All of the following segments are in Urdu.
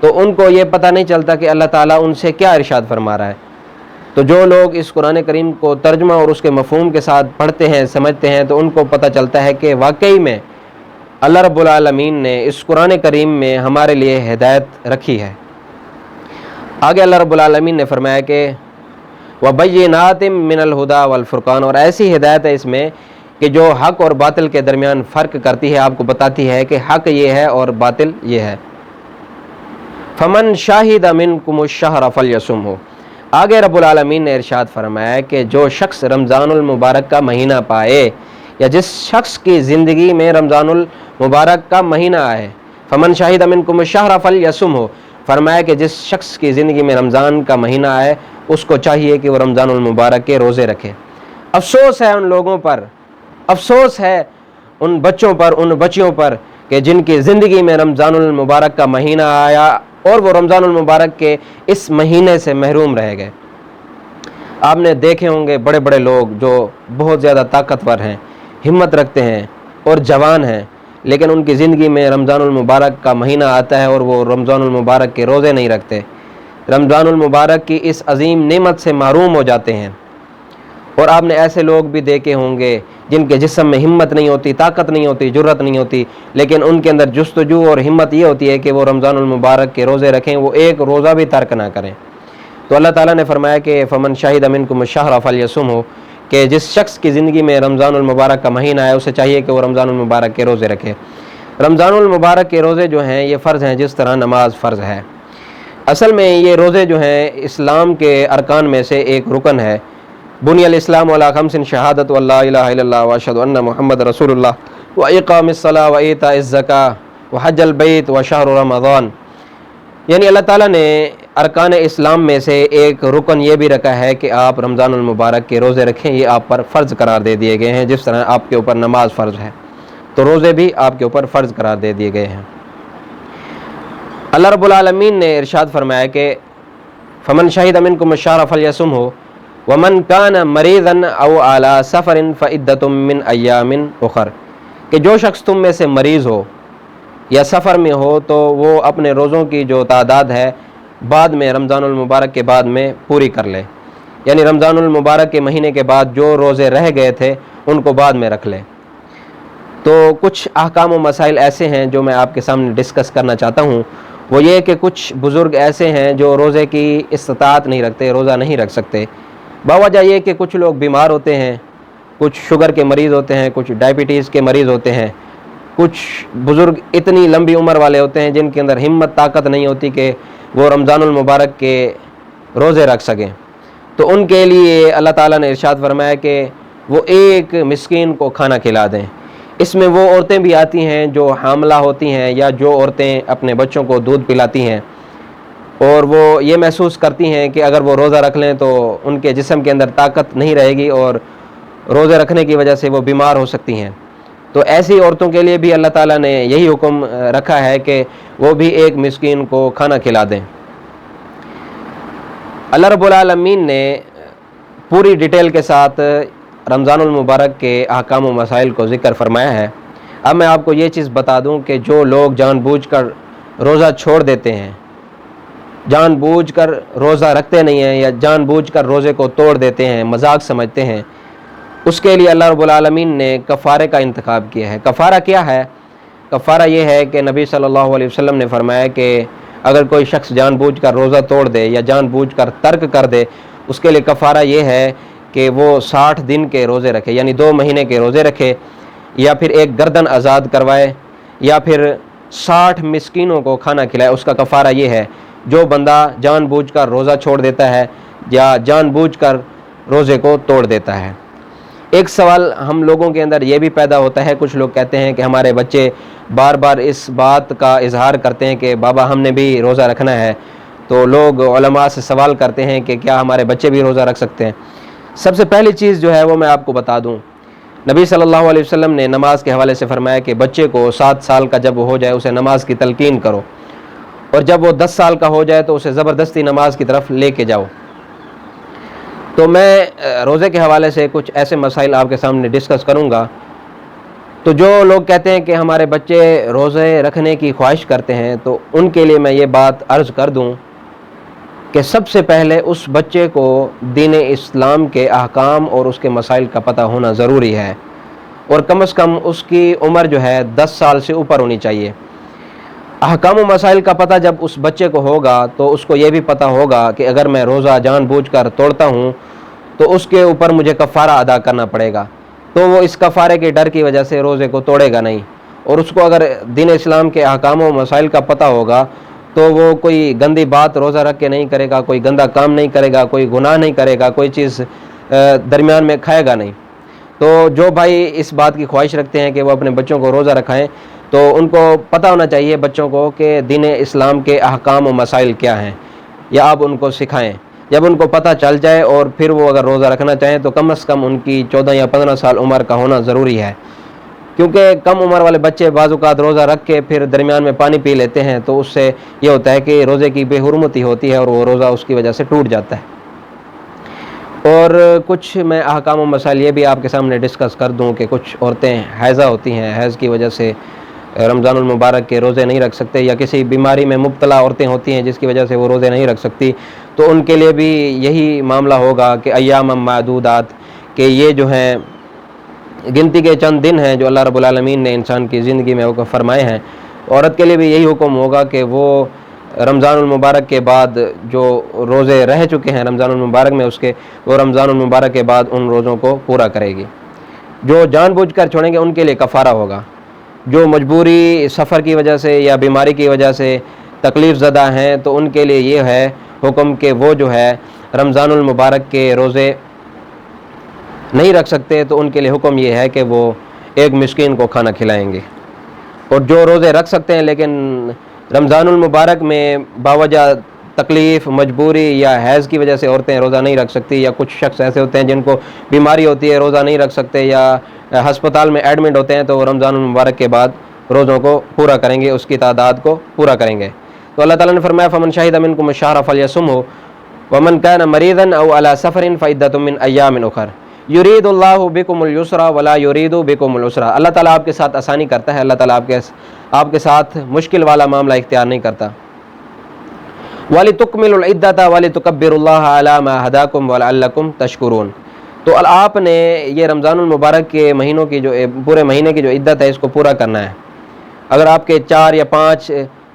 تو ان کو یہ پتہ نہیں چلتا کہ اللہ تعالیٰ ان سے کیا ارشاد فرما رہا ہے۔ تو جو لوگ اس قرآن کریم کو ترجمہ اور اس کے مفہوم کے ساتھ پڑھتے ہیں، سمجھتے ہیں، تو ان کو پتہ چلتا ہے کہ واقعی میں اللہ رب العالمین نے اس قرآن کریم میں ہمارے لیے ہدایت رکھی ہے۔ آگے اللہ رب العالمین نے فرمایا کہ وَبَيِّنَاتٍ مِّنَ الْهُدَى وَالْفُرْقَانِ، اور ایسی ہدایت ہے اس میں کہ جو حق اور باطل کے درمیان فرق کرتی ہے، آپ کو بتاتی ہے کہ حق یہ ہے اور باطل یہ ہے۔ فَمَنْ شَهِدَ مِنْكُمُ الشَّهْرَ فَلْيَصُمْهُ، آگے رب العالمین نے ارشاد فرمایا کہ جو شخص رمضان المبارک کا مہینہ پائے، یا جس شخص کی زندگی میں رمضان المبارک کا مہینہ آئے، فمن شاہد منکم الشہر فلیصمہ، فرمایا کہ جس شخص کی زندگی میں رمضان کا مہینہ آئے اس کو چاہیے کہ وہ رمضان المبارک کے روزے رکھے۔ افسوس ہے ان لوگوں پر، افسوس ہے ان بچوں پر، ان بچیوں پر کہ جن کی زندگی میں رمضان المبارک کا مہینہ آیا اور وہ رمضان المبارک کے اس مہینے سے محروم رہ گئے۔ آپ نے دیکھے ہوں گے بڑے بڑے لوگ جو بہت زیادہ طاقتور ہیں، ہمت رکھتے ہیں اور جوان ہیں، لیکن ان کی زندگی میں رمضان المبارک کا مہینہ آتا ہے اور وہ رمضان المبارک کے روزے نہیں رکھتے، رمضان المبارک کی اس عظیم نعمت سے محروم ہو جاتے ہیں۔ اور آپ نے ایسے لوگ بھی دیکھے ہوں گے جن کے جسم میں ہمت نہیں ہوتی، طاقت نہیں ہوتی، جرت نہیں ہوتی، لیکن ان کے اندر جستجو اور ہمت یہ ہوتی ہے کہ وہ رمضان المبارک کے روزے رکھیں، وہ ایک روزہ بھی ترک نہ کریں۔ تو اللہ تعالیٰ نے فرمایا کہ فمن شاہد منکم الشہر فلیصمہ، کہ جس شخص کی زندگی میں رمضان المبارک کا مہینہ ہے اسے چاہیے کہ وہ رمضان المبارک کے روزے رکھے۔ رمضان المبارک کے روزے جو ہیں یہ فرض ہیں، جس طرح نماز فرض ہے۔ اصل میں یہ روزے جو ہیں اسلام کے ارکان میں سے ایک رکن ہے۔ بنی الاسلام علی خمس شہادت واللہ الہ الا اللہ واشہد ان محمد رسول اللہ واقام الصلاۃ وایتاء الزکاۃ وحج البیت وشہر رمضان، یعنی اللہ تعالیٰ نے ارکان اسلام میں سے ایک رکن یہ بھی رکھا ہے کہ آپ رمضان المبارک کے روزے رکھیں، یہ آپ پر فرض قرار دے دیے گئے ہیں، جس طرح آپ کے اوپر نماز فرض ہے تو روزے بھی آپ کے اوپر فرض قرار دے دیے گئے ہیں۔ اللہ رب العالمین نے ارشاد فرمایا کہ فمن شہد منکم الشہر فلیصمہ ومن کان مریضا او علی سفر فعدۃ من ایام اخر، کہ جو شخص تم میں سے مریض ہو یا سفر میں ہو تو وہ اپنے روزوں کی جو تعداد ہے بعد میں رمضان المبارک کے بعد میں پوری کر لے، یعنی رمضان المبارک کے مہینے کے بعد جو روزے رہ گئے تھے ان کو بعد میں رکھ لے۔ تو کچھ احکام و مسائل ایسے ہیں جو میں آپ کے سامنے ڈسکس کرنا چاہتا ہوں، وہ یہ کہ کچھ بزرگ ایسے ہیں جو روزے کی استطاعت نہیں رکھتے، روزہ نہیں رکھ سکتے، باوجہ یہ کہ کچھ لوگ بیمار ہوتے ہیں، کچھ شوگر کے مریض ہوتے ہیں، کچھ ڈائبٹیز کے مریض ہوتے ہیں، کچھ بزرگ اتنی لمبی عمر والے ہوتے ہیں جن کے اندر ہمت طاقت نہیں ہوتی کہ وہ رمضان المبارک کے روزے رکھ سکیں، تو ان کے لیے اللہ تعالیٰ نے ارشاد فرمایا کہ وہ ایک مسکین کو کھانا کھلا دیں۔ اس میں وہ عورتیں بھی آتی ہیں جو حاملہ ہوتی ہیں یا جو عورتیں اپنے بچوں کو دودھ پلاتی ہیں اور وہ یہ محسوس کرتی ہیں کہ اگر وہ روزہ رکھ لیں تو ان کے جسم کے اندر طاقت نہیں رہے گی اور روزے رکھنے کی وجہ سے وہ بیمار ہو سکتی ہیں، تو ایسی عورتوں کے لیے بھی اللہ تعالیٰ نے یہی حکم رکھا ہے کہ وہ بھی ایک مسکین کو کھانا کھلا دیں۔ اللہ رب العالمین نے پوری ڈیٹیل کے ساتھ رمضان المبارک کے احکام و مسائل کو ذکر فرمایا ہے۔ اب میں آپ کو یہ چیز بتا دوں کہ جو لوگ جان بوجھ کر روزہ چھوڑ دیتے ہیں، جان بوجھ کر روزہ رکھتے نہیں ہیں یا جان بوجھ کر روزے کو توڑ دیتے ہیں، مذاق سمجھتے ہیں، اس کے لیے اللہ رب العالمین نے کفارے کا انتخاب کیا ہے۔ کفارہ کیا ہے؟ کفارہ یہ ہے کہ نبی صلی اللہ علیہ وسلم نے فرمایا کہ اگر کوئی شخص جان بوجھ کر روزہ توڑ دے یا جان بوجھ کر ترک کر دے، اس کے لیے کفارہ یہ ہے کہ وہ 60 دن کے روزے رکھے، یعنی 2 مہینے کے روزے رکھے، یا پھر ایک گردن آزاد کروائے، یا پھر 60 مسکینوں کو کھانا کھلائے۔ اس کا کفارہ یہ ہے جو بندہ جان بوجھ کر روزہ چھوڑ دیتا ہے یا جان بوجھ کر روزے کو توڑ دیتا ہے۔ ایک سوال ہم لوگوں کے اندر یہ بھی پیدا ہوتا ہے، کچھ لوگ کہتے ہیں کہ ہمارے بچے بار بار اس بات کا اظہار کرتے ہیں کہ بابا ہم نے بھی روزہ رکھنا ہے، تو لوگ علماء سے سوال کرتے ہیں کہ کیا ہمارے بچے بھی روزہ رکھ سکتے ہیں؟ سب سے پہلی چیز جو ہے وہ میں آپ کو بتا دوں، نبی صلی اللہ علیہ وسلم نے نماز کے حوالے سے فرمایا کہ بچے کو 7 سال کا جب ہو جائے اسے نماز کی تلقین کرو، اور جب وہ 10 سال کا ہو جائے تو اسے زبردستی نماز کی طرف لے کے جاؤ۔ تو میں روزے کے حوالے سے کچھ ایسے مسائل آپ کے سامنے ڈسکس کروں گا تو جو لوگ کہتے ہیں کہ ہمارے بچے روزے رکھنے کی خواہش کرتے ہیں، تو ان کے لیے میں یہ بات عرض کر دوں کہ سب سے پہلے اس بچے کو دین اسلام کے احکام اور اس کے مسائل کا پتہ ہونا ضروری ہے، اور کم از کم اس کی عمر جو ہے 10 سال سے اوپر ہونی چاہیے۔ احکام و مسائل کا پتہ جب اس بچے کو ہوگا تو اس کو یہ بھی پتہ ہوگا کہ اگر میں روزہ جان بوجھ کر توڑتا ہوں تو اس کے اوپر مجھے کفارہ ادا کرنا پڑے گا، تو وہ اس کفارے کے ڈر کی وجہ سے روزے کو توڑے گا نہیں۔ اور اس کو اگر دین اسلام کے احکام و مسائل کا پتہ ہوگا تو وہ کوئی گندی بات روزہ رکھ کے نہیں کرے گا، کوئی گندا کام نہیں کرے گا، کوئی گناہ نہیں کرے گا، کوئی چیز درمیان میں کھائے گا نہیں۔ تو جو بھائی اس بات کی خواہش رکھتے ہیں کہ وہ اپنے بچوں کو روزہ رکھائیں، تو ان کو پتہ ہونا چاہیے بچوں کو کہ دین اسلام کے احکام و مسائل کیا ہیں، یا آپ ان کو سکھائیں۔ جب ان کو پتہ چل جائے اور پھر وہ اگر روزہ رکھنا چاہیں تو کم از کم ان کی 14 یا 15 سال عمر کا ہونا ضروری ہے، کیونکہ کم عمر والے بچے بعض اوقات روزہ رکھ کے پھر درمیان میں پانی پی لیتے ہیں، تو اس سے یہ ہوتا ہے کہ روزے کی بے حرمتی ہوتی ہے اور وہ روزہ اس کی وجہ سے ٹوٹ جاتا ہے۔ اور کچھ میں احکام و مسائل یہ بھی آپ کے سامنے ڈسکس کر دوں کہ کچھ عورتیں حیضہ ہوتی ہیں، حیض کی وجہ سے رمضان المبارک کے روزے نہیں رکھ سکتے، یا کسی بیماری میں مبتلا عورتیں ہوتی ہیں جس کی وجہ سے وہ روزے نہیں رکھ سکتی، تو ان کے لیے بھی یہی معاملہ ہوگا کہ ایام معدودات، کہ یہ جو ہیں گنتی کے چند دن ہیں جو اللہ رب العالمین نے انسان کی زندگی میں وہ فرمائے ہیں۔ عورت کے لیے بھی یہی حکم ہوگا کہ وہ رمضان المبارک کے بعد جو روزے رہ چکے ہیں رمضان المبارک میں، اس کے وہ رمضان المبارک کے بعد ان روزوں کو پورا کرے گی۔ جو جان بوجھ کر چھوڑیں گے ان کے لیے کفارہ ہوگا۔ جو مجبوری سفر کی وجہ سے یا بیماری کی وجہ سے تکلیف زدہ ہیں تو ان کے لیے یہ ہے حکم کہ وہ جو ہے رمضان المبارک کے روزے نہیں رکھ سکتے، تو ان کے لیے حکم یہ ہے کہ وہ ایک مسکین کو کھانا کھلائیں گے۔ اور جو روزے رکھ سکتے ہیں لیکن رمضان المبارک میں باوجہ تکلیف، مجبوری یا حیض کی وجہ سے عورتیں روزہ نہیں رکھ سکتی، یا کچھ شخص ایسے ہوتے ہیں جن کو بیماری ہوتی ہے روزہ نہیں رکھ سکتے، یا ہسپتال میں ایڈمٹ ہوتے ہیں، تو وہ رمضان المبارک کے بعد روزوں کو پورا کریں گے، اس کی تعداد کو پورا کریں گے۔ تو اللہ تعالیٰ نے فرمایا فمن شہد منکم الشہر فلیصمہ ومن کان مریضا او علی سفر فعدۃ من ایام اخر یرید اللہ بکم الیسر ولا یرید بکم العسر۔ اللہ تعالیٰ آپ کے ساتھ آسانی کرتا ہے، اللہ تعالیٰ آپ کے ساتھ مشکل والا معاملہ اختیار نہیں کرتا۔ وَلِتُكْمِلُوا الْعِدَّةَ وَلِتُكَبِّرُوا اللَّهَ عَلَى مَا هَدَاكُمْ وَلَعَلَّكُمْ تَشْكُرُونَ۔ تو آپ نے یہ رمضان المبارک کے مہینوں کی جو پورے مہینے کی جو عدت ہے اس کو پورا کرنا ہے۔ اگر آپ کے 4 یا 5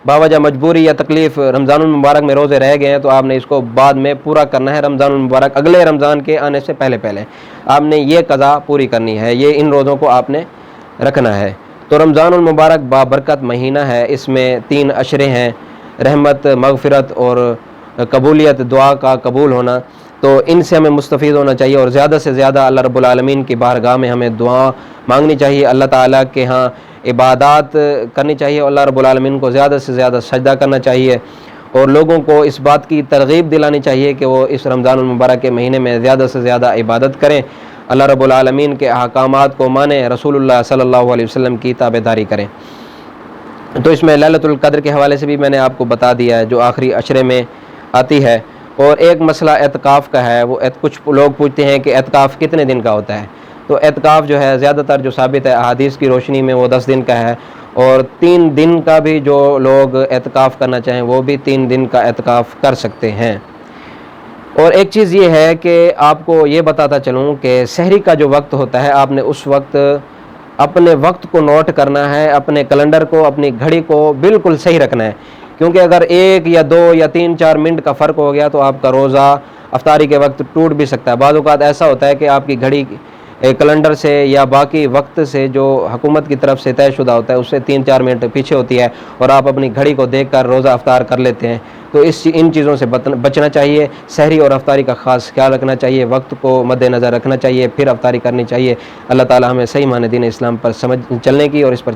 باوجہ مجبوری یا تکلیف رمضان المبارک میں روزے رہ گئے ہیں تو آپ نے اس کو بعد میں پورا کرنا ہے۔ رمضان المبارک اگلے رمضان کے آنے سے پہلے آپ نے یہ قضا پوری کرنی ہے، یہ ان روزوں کو آپ نے رکھنا ہے۔ تو رمضان المبارک بابرکت مہینہ ہے، اس میں 3 عشرے ہیں، رحمت، مغفرت اور قبولیت، دعا کا قبول ہونا۔ تو ان سے ہمیں مستفید ہونا چاہیے اور زیادہ سے زیادہ اللہ رب العالمین کی بارگاہ میں ہمیں دعا مانگنی چاہیے، اللہ تعالیٰ کے ہاں عبادات کرنی چاہیے، اور اللہ رب العالمین کو زیادہ سے زیادہ سجدہ کرنا چاہیے، اور لوگوں کو اس بات کی ترغیب دلانی چاہیے کہ وہ اس رمضان المبارک کے مہینے میں زیادہ سے زیادہ عبادت کریں، اللہ رب العالمین کے احکامات کو مانیں، رسول اللہ صلی اللہ علیہ وسلم کی تابعداری کریں۔ تو اس میں لیلۃ القدر کے حوالے سے بھی میں نے آپ کو بتا دیا ہے جو آخری عشرے میں آتی ہے۔ اور ایک مسئلہ اعتکاف کا ہے، وہ کچھ لوگ پوچھتے ہیں کہ اعتکاف کتنے دن کا ہوتا ہے؟ تو اعتکاف جو ہے زیادہ تر جو ثابت ہے احادیث کی روشنی میں وہ 10 دن کا ہے، اور 3 دن کا بھی جو لوگ اعتکاف کرنا چاہیں وہ بھی 3 دن کا اعتکاف کر سکتے ہیں۔ اور ایک چیز یہ ہے کہ آپ کو یہ بتاتا چلوں کہ سحری کا جو وقت ہوتا ہے آپ نے اس وقت اپنے وقت کو نوٹ کرنا ہے، اپنے کیلنڈر کو، اپنی گھڑی کو بالکل صحیح رکھنا ہے، کیونکہ اگر 1 یا 2 یا 3-4 منٹ کا فرق ہو گیا تو آپ کا روزہ افطاری کے وقت ٹوٹ بھی سکتا ہے۔ بعض اوقات ایسا ہوتا ہے کہ آپ کی گھڑی کیلنڈر سے یا باقی وقت سے جو حکومت کی طرف سے طے شدہ ہوتا ہے اس سے 3-4 منٹ پیچھے ہوتی ہے، اور آپ اپنی گھڑی کو دیکھ کر روزہ افطار کر لیتے ہیں۔ تو ان چیزوں سے بچنا چاہیے، سحری اور افطاری کا خاص خیال رکھنا چاہیے، وقت کو مد نظر رکھنا چاہیے، پھر افطاری کرنی چاہیے۔ اللہ تعالی ہمیں صحیح معنی دین اسلام پر سمجھ چلنے کی اور اس پر